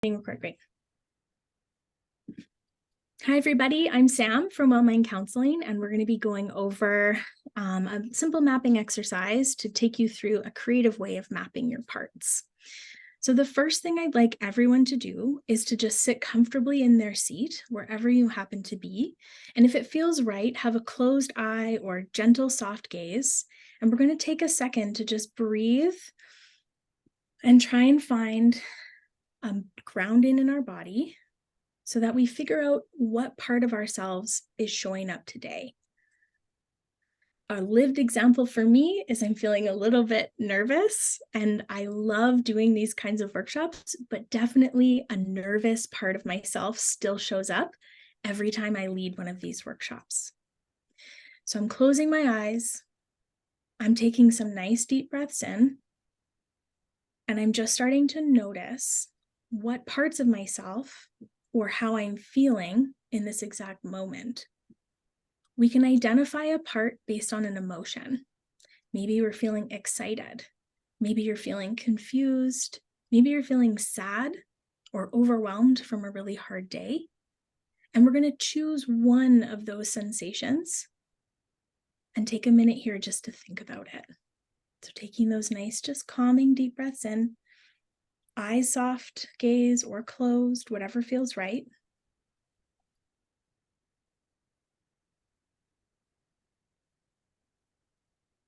Record, great. Hi, everybody. I'm Sam from Well Mind Counseling, and we're going to be going over a simple mapping exercise to take you through a creative way of mapping your parts. So the first thing I'd like everyone to do is to just sit comfortably in their seat, wherever you happen to be. And if it feels right, have a closed eye or gentle, soft gaze. And we're going to take a second to just breathe and try and find grounding in our body, so that we figure out what part of ourselves is showing up today. A lived example for me is I'm feeling a little bit nervous, and I love doing these kinds of workshops, but definitely a nervous part of myself still shows up every time I lead one of these workshops. So I'm closing my eyes, I'm taking some nice deep breaths in, and I'm just starting to notice what parts of myself or how I'm feeling in this exact moment. We can identify a part based on an emotion. Maybe we're feeling excited. Maybe you're feeling confused. Maybe you're feeling sad or overwhelmed from a really hard day. And we're going to choose one of those sensations and take a minute here just to think about it. So taking those nice, just calming deep breaths in, eyes soft, gaze or closed, whatever feels right.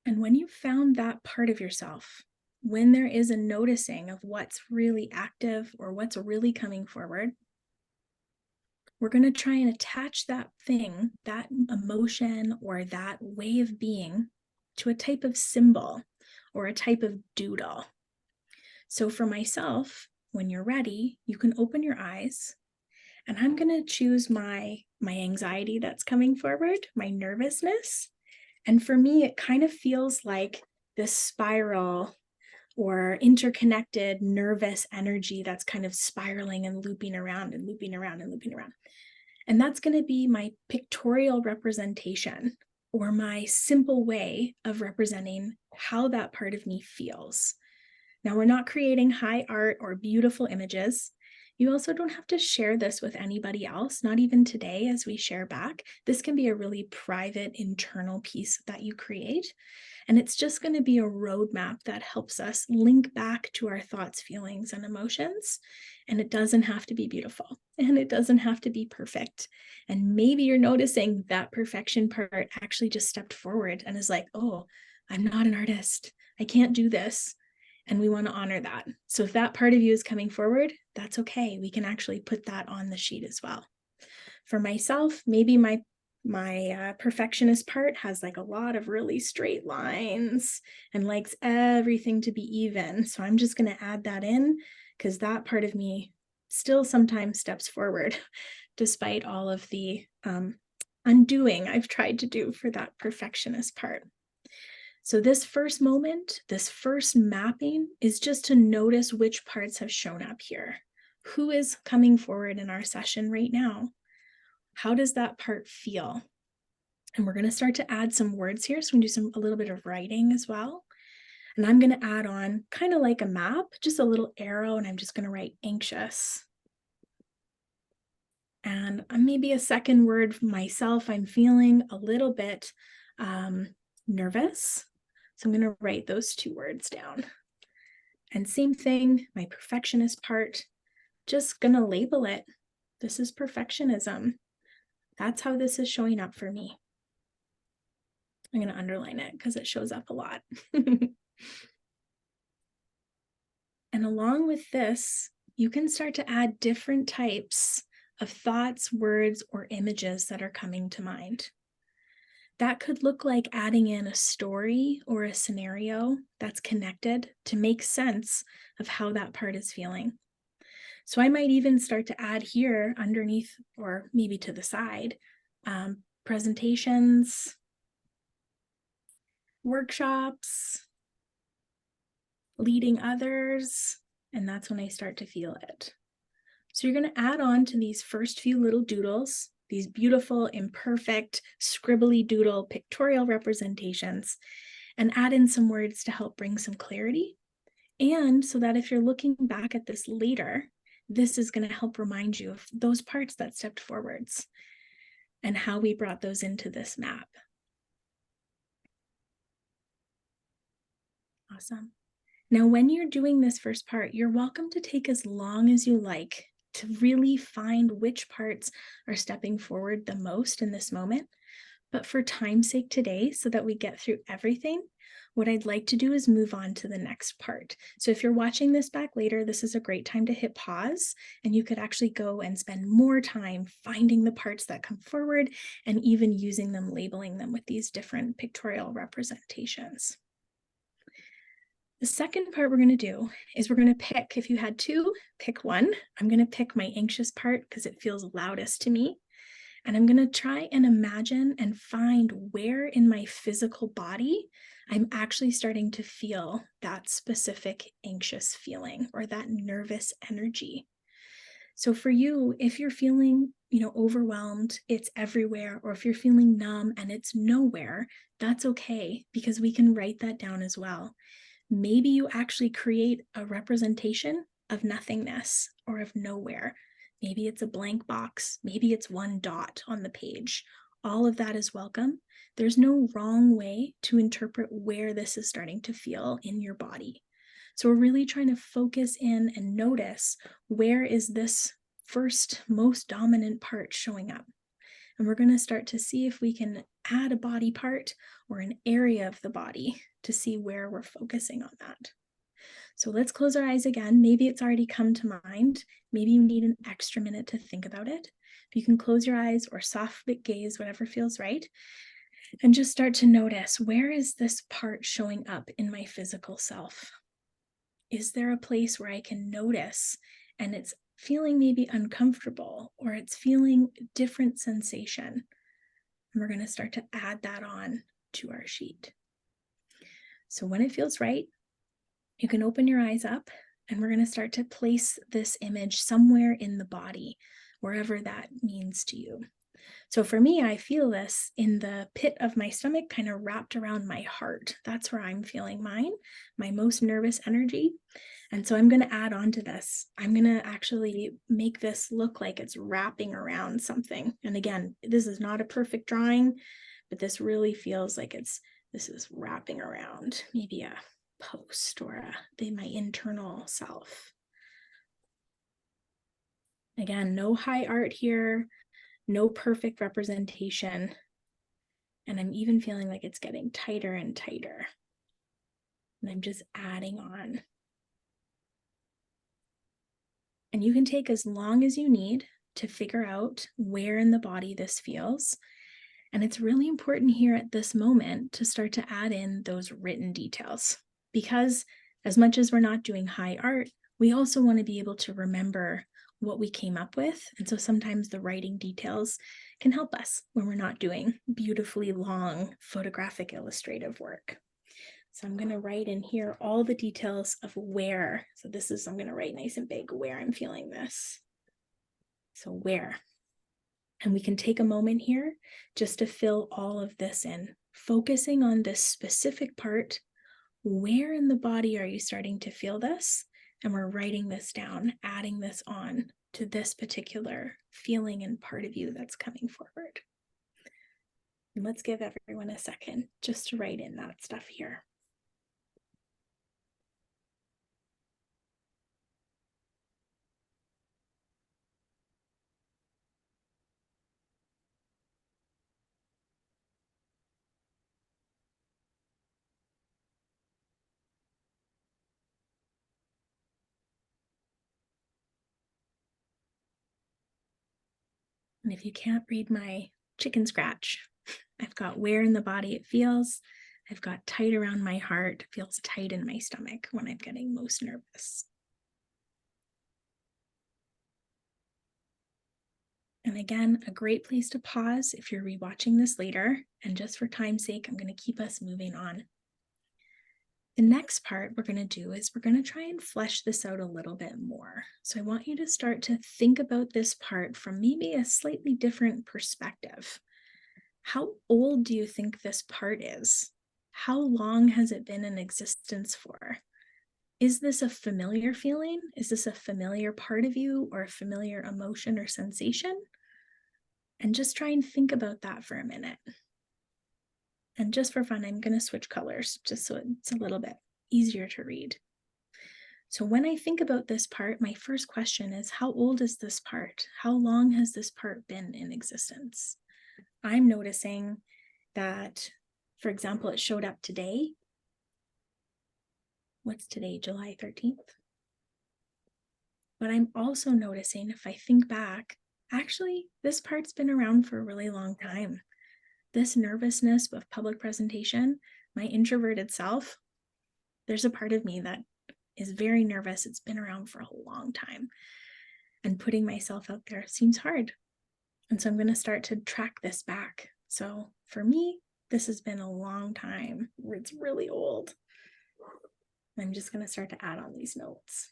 And when you found that part of yourself, when there is a noticing of what's really active or what's really coming forward, we're going to try and attach that thing, that emotion or that way of being, to a type of symbol or a type of doodle. So for myself, when you're ready, you can open your eyes, and I'm going to choose my anxiety that's coming forward, my nervousness. And for me, it kind of feels like this spiral or interconnected nervous energy that's kind of spiraling and looping around and looping around and looping around. And that's going to be my pictorial representation, or my simple way of representing how that part of me feels. Now, we're not creating high art or beautiful images. You also don't have to share this with anybody else, not even today as we share back. This can be a really private internal piece that you create. And it's just going to be a roadmap that helps us link back to our thoughts, feelings, and emotions. And it doesn't have to be beautiful, and it doesn't have to be perfect. And maybe you're noticing that perfection part actually just stepped forward and is like, oh, I'm not an artist. I can't do this. And we want to honor that. So if that part of you is coming forward, that's okay. We can actually put that on the sheet as well. For myself, maybe my perfectionist part has like a lot of really straight lines and likes everything to be even. So I'm just going to add that in, because that part of me still sometimes steps forward despite all of the undoing I've tried to do for that perfectionist part. So this first moment, this first mapping, is just to notice which parts have shown up here. Who is coming forward in our session right now? How does that part feel? And we're going to start to add some words here. So we can do a little bit of writing as well. And I'm going to add on, kind of like a map, just a little arrow, and I'm just going to write anxious. And maybe a second word for myself, I'm feeling a little bit nervous. So I'm going to write those two words down. And same thing, my perfectionist part, just going to label it. This is perfectionism. That's how this is showing up for me. I'm going to underline it because it shows up a lot. And along with this, you can start to add different types of thoughts, words, or images that are coming to mind. That could look like adding in a story or a scenario that's connected to make sense of how that part is feeling. So I might even start to add here underneath, or maybe to the side, presentations, workshops, leading others, and that's when I start to feel it. So you're going to add on to these first few little doodles, these beautiful, imperfect, scribbly doodle pictorial representations, and add in some words to help bring some clarity. And so that if you're looking back at this later, this is going to help remind you of those parts that stepped forwards and how we brought those into this map. Awesome. Now, when you're doing this first part, you're welcome to take as long as you like to really find which parts are stepping forward the most in this moment. But for time's sake today, so that we get through everything, what I'd like to do is move on to the next part. So if you're watching this back later, this is a great time to hit pause, and you could actually go and spend more time finding the parts that come forward and even using them, labeling them with these different pictorial representations. The second part we're going to do is we're going to pick, if you had two, pick one. I'm going to pick my anxious part because it feels loudest to me. And I'm going to try and imagine and find where in my physical body I'm actually starting to feel that specific anxious feeling or that nervous energy. So for you, if you're feeling, overwhelmed, it's everywhere, or if you're feeling numb and it's nowhere, that's okay, because we can write that down as well. Maybe you actually create a representation of nothingness or of nowhere. Maybe it's a blank box. Maybe it's one dot on the page. All of that is welcome. There's no wrong way to interpret where this is starting to feel in your body. So we're really trying to focus in and notice, where is this first most dominant part showing up? And we're going to start to see if we can add a body part or an area of the body to see where we're focusing on that. So let's close our eyes again. Maybe it's already come to mind. Maybe you need an extra minute to think about it. You can close your eyes or soft gaze, whatever feels right, and just start to notice, where is this part showing up in my physical self? Is there a place where I can notice and it's feeling maybe uncomfortable, or it's feeling different sensation? And we're going to start to add that on to our sheet. So when it feels right, you can open your eyes up, and we're going to start to place this image somewhere in the body, wherever that means to you. So for me, I feel this in the pit of my stomach, kind of wrapped around my heart. That's where I'm feeling mine, my most nervous energy. And so I'm going to add on to this. I'm going to actually make this look like it's wrapping around something. And again, this is not a perfect drawing, but this really feels like this is wrapping around maybe a post or my internal self. Again, no high art here, no perfect representation. And I'm even feeling like it's getting tighter and tighter. And I'm just adding on. And you can take as long as you need to figure out where in the body this feels. And it's really important here at this moment to start to add in those written details, because as much as we're not doing high art, we also want to be able to remember what we came up with. And so sometimes the writing details can help us when we're not doing beautifully long photographic illustrative work. So I'm going to write in here all the details of where. So I'm going to write nice and big where I'm feeling this. So where. And we can take a moment here just to fill all of this in, focusing on this specific part. Where in the body are you starting to feel this? And we're writing this down, adding this on to this particular feeling and part of you that's coming forward. And let's give everyone a second just to write in that stuff here. And if you can't read my chicken scratch, I've got where in the body it feels. I've got tight around my heart, feels tight in my stomach when I'm getting most nervous. And again, a great place to pause if you're rewatching this later. And just for time's sake, I'm going to keep us moving on. The next part we're going to do is we're going to try and flesh this out a little bit more. So I want you to start to think about this part from maybe a slightly different perspective. How old do you think this part is? How long has it been in existence for? Is this a familiar feeling? Is this a familiar part of you or a familiar emotion or sensation? And just try and think about that for a minute. And just for fun, I'm going to switch colors just so it's a little bit easier to read. So when I think about this part, my first question is, how old is this part? How long has this part been in existence? I'm noticing that, for example, it showed up today. What's today, July 13th? But I'm also noticing, if I think back, actually, this part's been around for a really long time. This nervousness of public presentation, my introverted self, there's a part of me that is very nervous. It's been around for a long time. And putting myself out there seems hard. And so I'm going to start to track this back. So for me, this has been a long time. It's really old. I'm just going to start to add on these notes.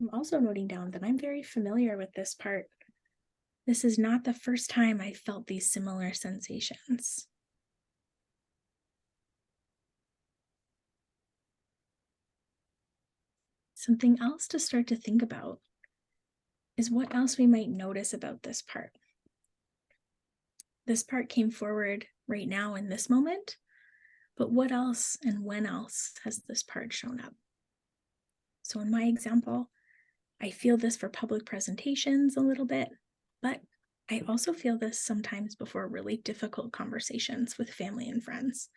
I'm also noting down that I'm very familiar with this part. This is not the first time I felt these similar sensations. Something else to start to think about is what else we might notice about this part. This part came forward right now in this moment, but what else and when else has this part shown up? So in my example, I feel this for public presentations a little bit, but I also feel this sometimes before really difficult conversations with family and friends.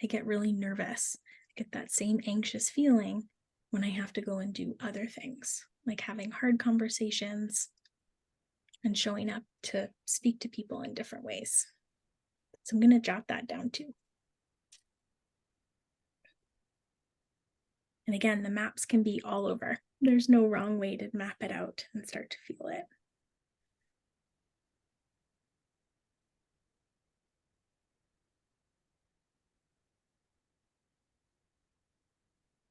I get really nervous. I get that same anxious feeling when I have to go and do other things, like having hard conversations and showing up to speak to people in different ways. So I'm going to jot that down too. And again, the maps can be all over. There's no wrong way to map it out and start to feel it.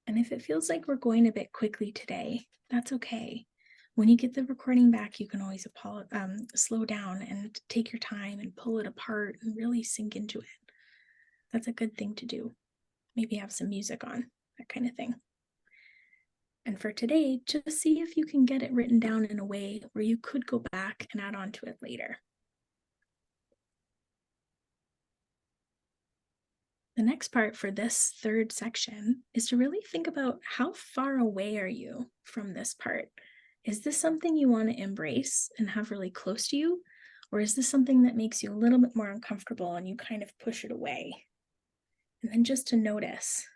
And if it feels like we're going a bit quickly today, that's okay. When you get the recording back, you can always slow down and take your time and pull it apart and really sink into it. That's a good thing to do. Maybe have some music on, that kind of thing. And for today, just see if you can get it written down in a way where you could go back and add on to it later. The next part for this third section is to really think about how far away are you from this part? Is this something you want to embrace and have really close to you? Or is this something that makes you a little bit more uncomfortable and you kind of push it away? And then just to notice,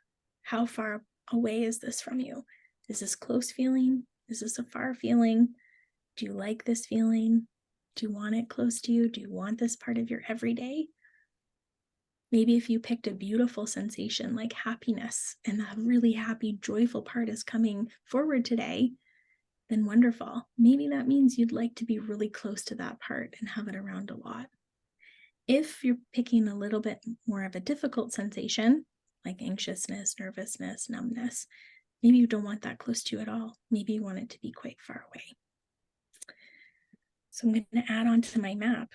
how far away is this from you? Is this close feeling? Is this a far feeling? Do you like this feeling? Do you want it close to you? Do you want this part of your everyday? Maybe if you picked a beautiful sensation like happiness and a really happy, joyful part is coming forward today, then wonderful. Maybe that means you'd like to be really close to that part and have it around a lot. If you're picking a little bit more of a difficult sensation, like anxiousness, nervousness, numbness, maybe you don't want that close to you at all. Maybe you want it to be quite far away. So I'm going to add on to my map,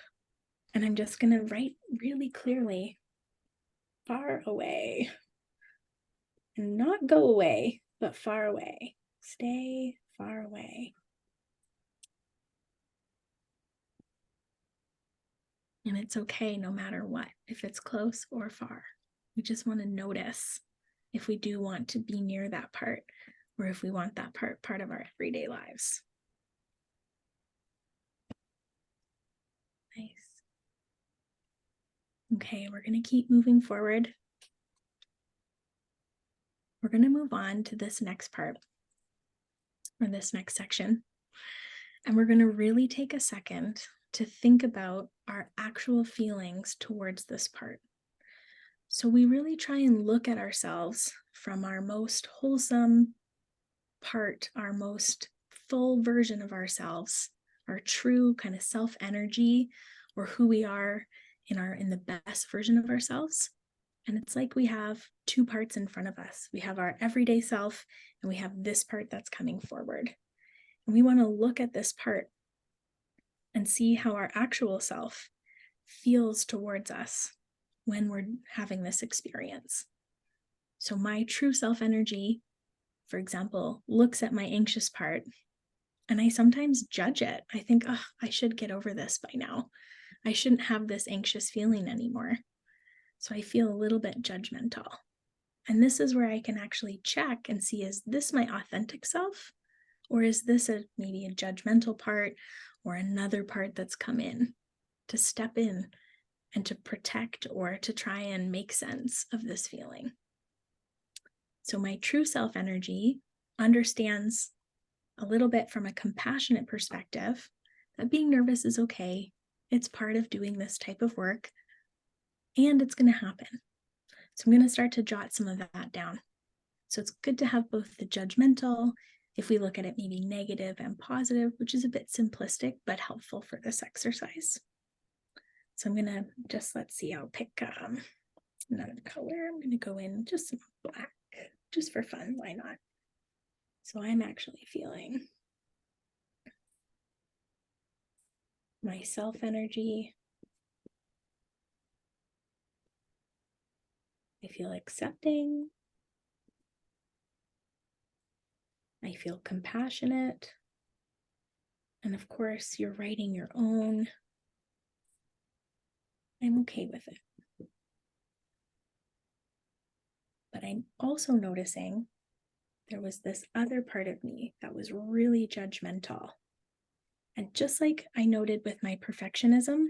and I'm just going to write really clearly, far away. And not go away, but far away. Stay far away. And it's okay no matter what, if it's close or far. We just want to notice if we do want to be near that part, or if we want that part of our everyday lives. Nice. Okay, we're going to keep moving forward. We're going to move on to this next part, or this next section. And we're going to really take a second to think about our actual feelings towards this part. So we really try and look at ourselves from our most wholesome part, our most full version of ourselves, our true kind of self energy, or who we are in the best version of ourselves. And it's like we have two parts in front of us. We have our everyday self, and we have this part that's coming forward. And we want to look at this part and see how our actual self feels towards us when we're having this experience. So my true self energy, for example, looks at my anxious part, and I sometimes judge it. I think, oh, I should get over this by now. I shouldn't have this anxious feeling anymore. So I feel a little bit judgmental. And this is where I can actually check and see, is this my authentic self? Or is this maybe a judgmental part or another part that's come in to step in and to protect or to try and make sense of this feeling? So my true self energy understands a little bit from a compassionate perspective that being nervous is okay. It's part of doing this type of work, and it's going to happen. So I'm going to start to jot some of that down. So it's good to have both the judgmental, if we look at it maybe negative and positive, which is a bit simplistic, but helpful for this exercise. So I'm going to just, let's see, I'll pick another color. I'm going to go in just some black, just for fun. Why not? So I'm actually feeling my self energy. I feel accepting. I feel compassionate. And of course, you're writing your own. I'm okay with it. But I'm also noticing there was this other part of me that was really judgmental. And just like I noted with my perfectionism,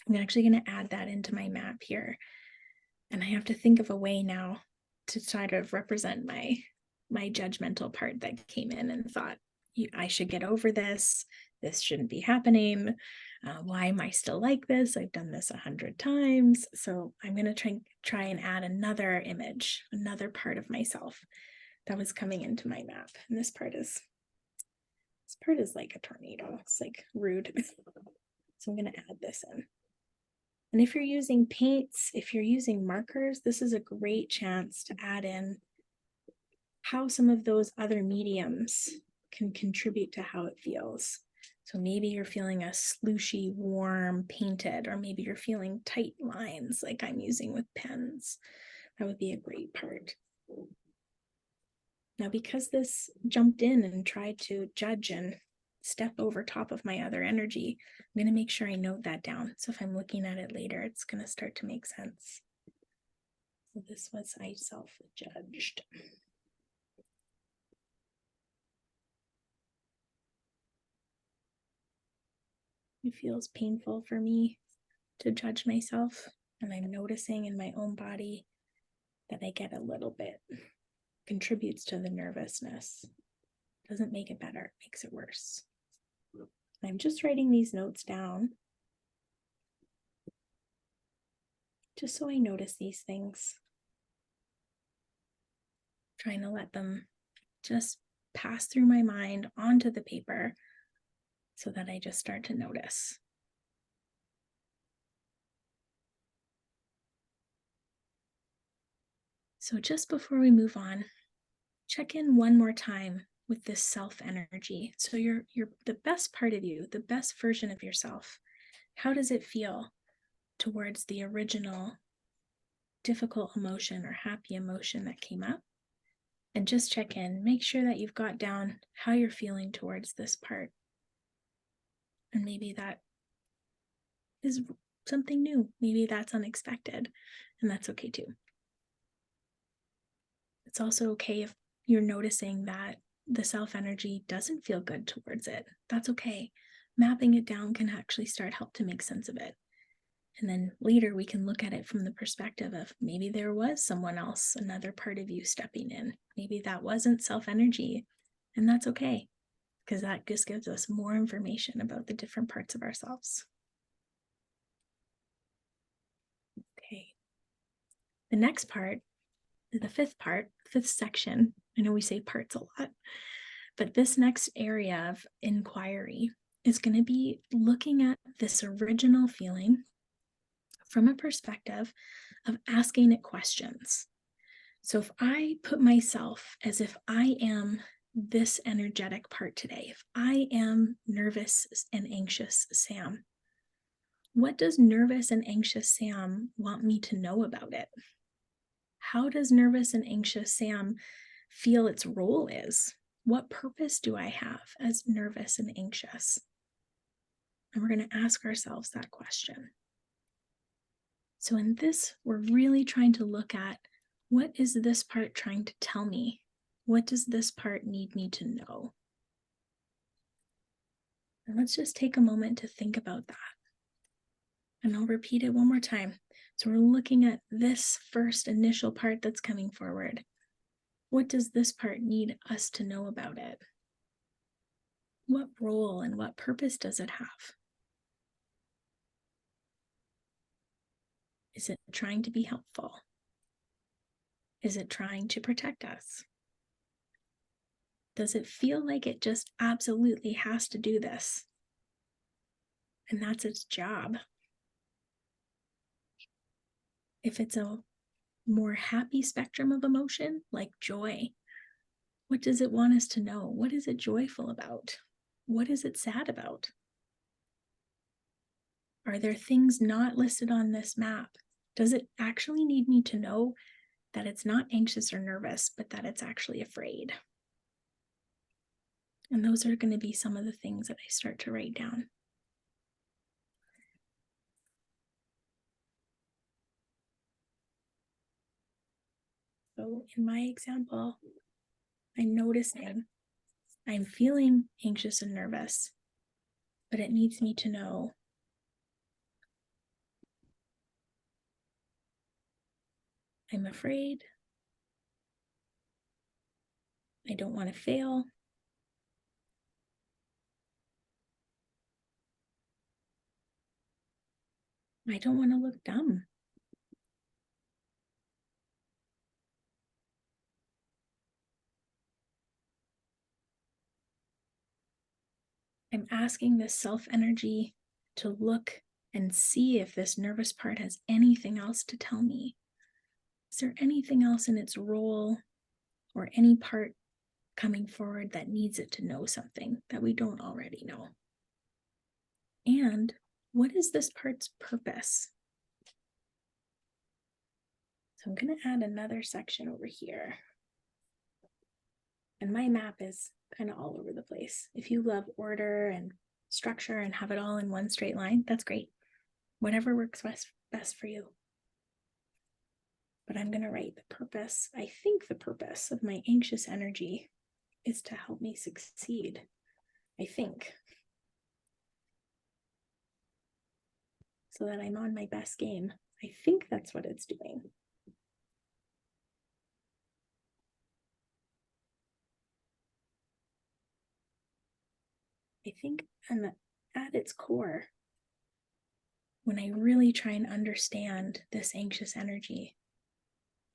I'm actually going to add that into my map here. And I have to think of a way now to try to represent my judgmental part that came in and thought, I should get over this. This shouldn't be happening. Why am I still like this? I've done this 100 times. So I'm going to try and add another image, another part of myself that was coming into my map. And this part is like a tornado. It's like rude. So I'm going to add this in. And if you're using paints, if you're using markers, this is a great chance to add in how some of those other mediums can contribute to how it feels. So maybe you're feeling a slushy, warm, painted, or maybe you're feeling tight lines like I'm using with pens. That would be a great part. Now, because this jumped in and tried to judge and step over top of my other energy, I'm going to make sure I note that down. So if I'm looking at it later, it's going to start to make sense. So this was I self-judged. It feels painful for me to judge myself, and I'm noticing in my own body that I get a little bit, contributes to the nervousness. Doesn't make it better, it makes it worse. I'm just writing these notes down just so I notice these things. Trying to let them just pass through my mind onto the paper so that I just start to notice. So just before we move on, check in one more time with this self energy. So you're the best part of you, the best version of yourself. How does it feel towards the original difficult emotion or happy emotion that came up? And just check in, make sure that you've got down how you're feeling towards this part. And maybe that is something new. Maybe that's unexpected, and that's okay too. It's also okay if you're noticing that the self energy doesn't feel good towards it. That's okay. Mapping it down can actually help to make sense of it. And then later we can look at it from the perspective of maybe there was someone else, another part of you stepping in. Maybe that wasn't self energy, and that's okay, because that just gives us more information about the different parts of ourselves. Okay. The next part, the fifth section, I know we say parts a lot, but this next area of inquiry is going to be looking at this original feeling from a perspective of asking it questions. So if I put myself as if I am this energetic part today, if I am nervous and anxious Sam, what does nervous and anxious Sam want me to know about it? How does nervous and anxious Sam feel its role is? What purpose do I have as nervous and anxious? And we're going to ask ourselves that question. So in this, we're really trying to look at, what is this part trying to tell me? What does this part need me to know? And let's just take a moment to think about that. And I'll repeat it one more time. So we're looking at this first initial part that's coming forward. What does this part need us to know about it? What role and what purpose does it have? Is it trying to be helpful? Is it trying to protect us? Does it feel like it just absolutely has to do this? And that's its job. If it's a more happy spectrum of emotion, like joy, what does it want us to know? What is it joyful about? What is it sad about? Are there things not listed on this map? Does it actually need me to know that it's not anxious or nervous, but that it's actually afraid? And those are going to be some of the things that I start to write down. So in my example, I'm noticing I'm feeling anxious and nervous, but it needs me to know I'm afraid. I don't want to fail. I don't want to look dumb. I'm asking this self energy to look and see if this nervous part has anything else to tell me. Is there anything else in its role or any part coming forward that needs it to know something that we don't already know? And what is this part's purpose? So I'm going to add another section over here. And my map is kind of all over the place. If you love order and structure and have it all in one straight line, that's great. Whatever works best for you. But I'm going to write the purpose. I think the purpose of my anxious energy is to help me succeed. I think. So that I'm on my best game. I think that's what it's doing. I think at its core, when I really try and understand this anxious energy,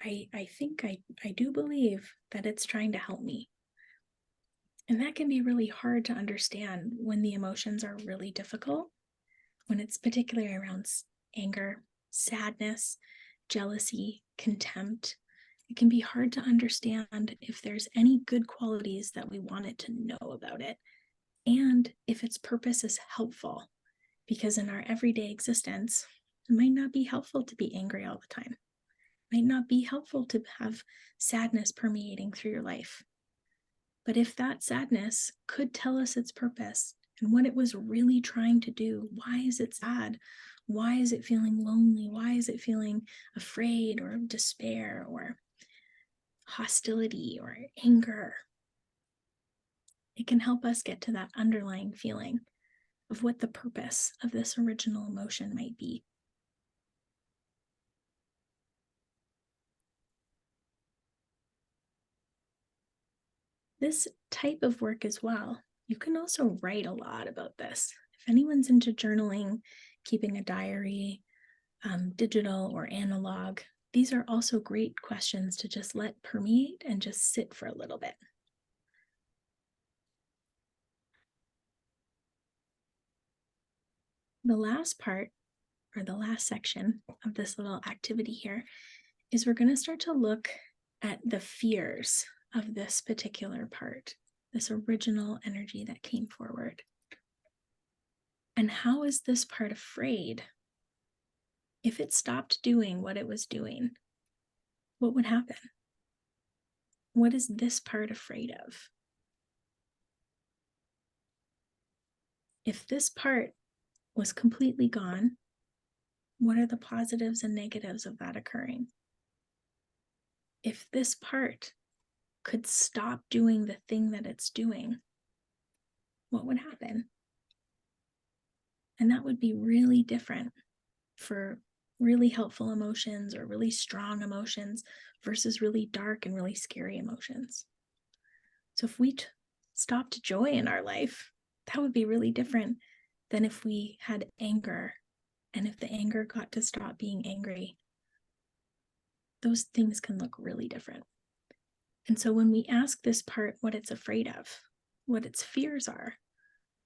I think I do believe that it's trying to help me. And that can be really hard to understand when the emotions are really difficult, when it's particularly around anger, sadness, jealousy, contempt. It can be hard to understand if there's any good qualities that we want it to know about it, and if its purpose is helpful. Because in our everyday existence, it might not be helpful to be angry all the time. It might not be helpful to have sadness permeating through your life. But if that sadness could tell us its purpose and what it was really trying to do, why is it sad? Why is it feeling lonely? Why is it feeling afraid or despair or hostility or anger? It can help us get to that underlying feeling of what the purpose of this original emotion might be. This type of work as well, you can also write a lot about this. If anyone's into journaling, keeping a diary, digital or analog, these are also great questions to just let permeate and just sit for a little bit. The last part or the last section of this little activity here, is we're going to start to look at the fears of this particular part, this original energy that came forward. And how is this part afraid? If it stopped doing what it was doing, what would happen? What is this part afraid of? If this part was completely gone, what are the positives and negatives of that occurring? If this part could stop doing the thing that it's doing, what would happen? And that would be really different for really helpful emotions or really strong emotions versus really dark and really scary emotions. So if we stopped joy in our life, that would be really different than if we had anger. And if the anger got to stop being angry, those things can look really different. And so when we ask this part what it's afraid of, what its fears are,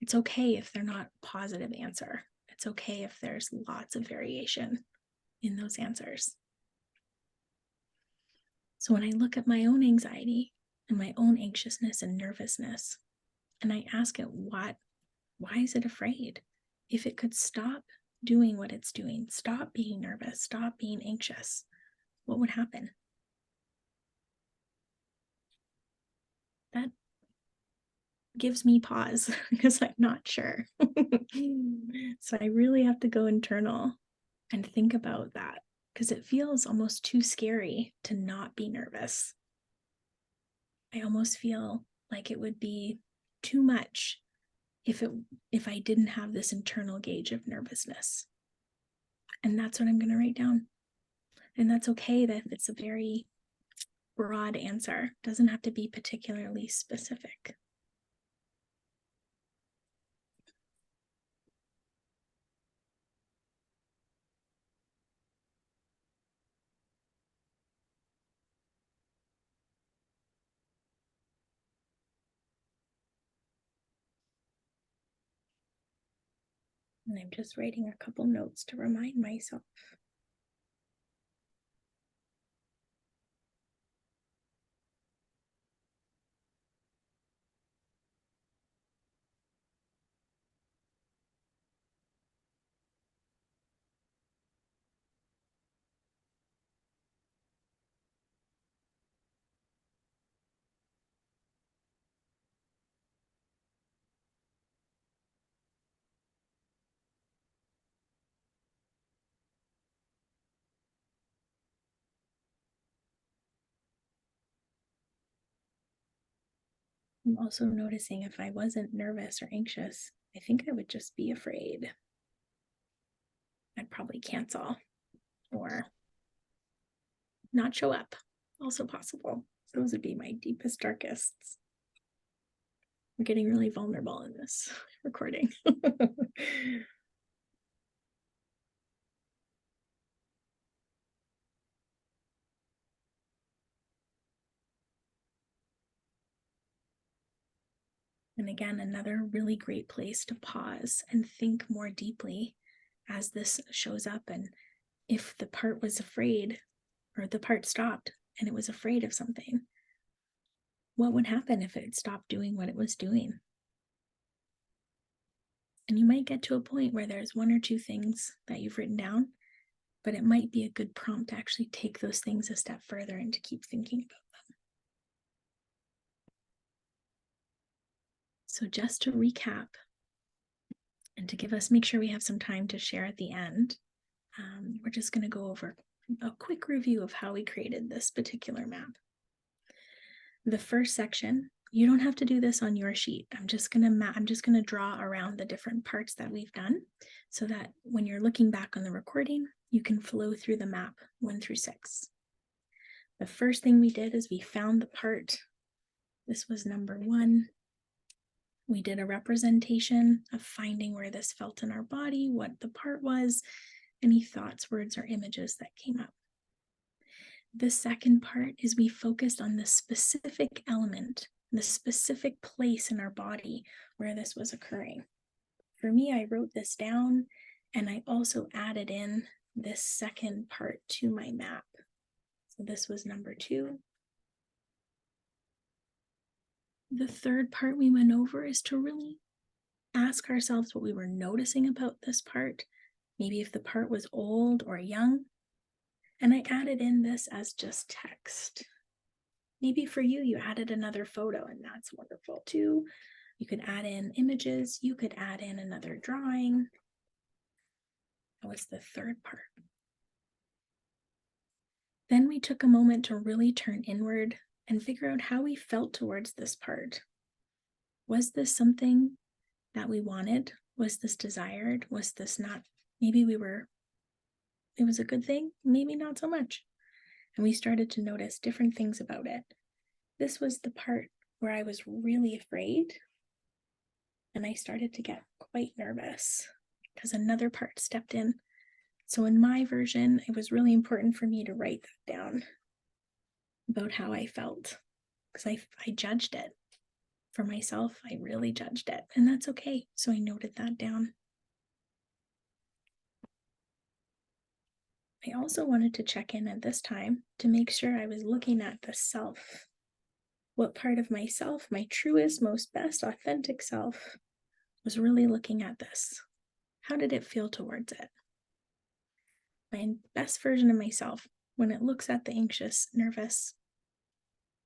it's okay if they're not a positive answer. It's okay if there's lots of variation in those answers. So when I look at my own anxiety and my own anxiousness and nervousness, and I ask it, why is it afraid? If it could stop doing what it's doing, stop being nervous, stop being anxious, what would happen? That gives me pause because I'm not sure. So I really have to go internal and think about that because it feels almost too scary to not be nervous. I almost feel like it would be too much if I didn't have this internal gauge of nervousness. And that's what I'm going to write down. And that's okay that it's a very broad answer. It doesn't have to be particularly specific. And I'm just writing a couple notes to remind myself. I'm also noticing if I wasn't nervous or anxious, I think I would just be afraid. I'd probably cancel or not show up. Also possible. Those would be my deepest, darkests. We're getting really vulnerable in this recording. And again, another really great place to pause and think more deeply as this shows up. And if the part was afraid or the part stopped and it was afraid of something, what would happen if it stopped doing what it was doing? And you might get to a point where there's one or two things that you've written down, but it might be a good prompt to actually take those things a step further and to keep thinking about them. So just to recap and to make sure we have some time to share at the end, we're just going to go over a quick review of how we created this particular map. The first section, you don't have to do this on your sheet. I'm just going to draw around the different parts that we've done so that when you're looking back on the recording, you can flow through the map 1 through 6. The first thing we did is we found the part. This was number 1. We did a representation of finding where this felt in our body, what the part was, any thoughts, words, or images that came up. The second part is we focused on the specific element, the specific place in our body where this was occurring. For me, I wrote this down And I also added in this second part to my map. So this was number 2. The third part we went over is to really ask ourselves what we were noticing about this part, maybe if the part was old or young. And I added in this as just text. Maybe for you, you added another photo, and that's wonderful too. You could add in images, you could add in another drawing. That was the third part. Then we took a moment to really turn inward and figure out how we felt towards this part. Was this something that we wanted? Was this desired? Was this not? Maybe it was a good thing, maybe not so much. And we started to notice different things about it. This was the part where I was really afraid, and I started to get quite nervous because another part stepped in. So in my version, it was really important for me to write that down about how I felt, because I judged it for myself. I really judged it, and that's okay. So I noted that down. I also wanted to check in at this time to make sure I was looking at the self. What part of myself, my truest, most best, authentic self, was really looking at this? How did it feel towards it? My best version of myself, when it looks at the anxious, nervous,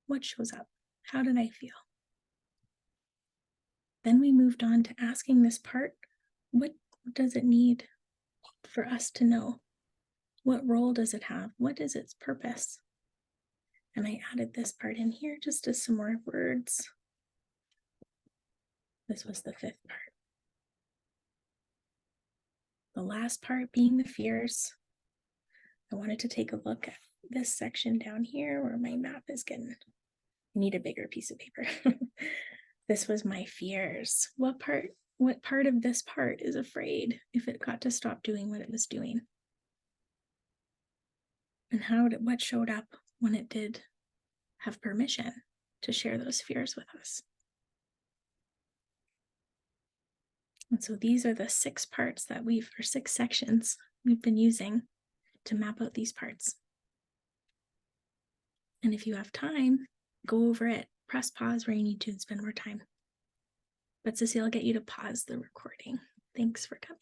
what shows up? How did I feel? Then we moved on to asking this part, what does it need for us to know? What role does it have? What is its purpose? And I added this part in here just as some more words. This was the 5th part. The last part being the fears. I wanted to take a look at this section down here where my map is getting, I need a bigger piece of paper. This was my fears. What part of this part is afraid if it got to stop doing what it was doing? And what showed up when it did have permission to share those fears with us? And so these are the 6 parts that or 6 sections we've been using to map out these parts. And if you have time, go over it, press pause where you need to and spend more time. But Cecile, I'll get you to pause the recording. Thanks for coming.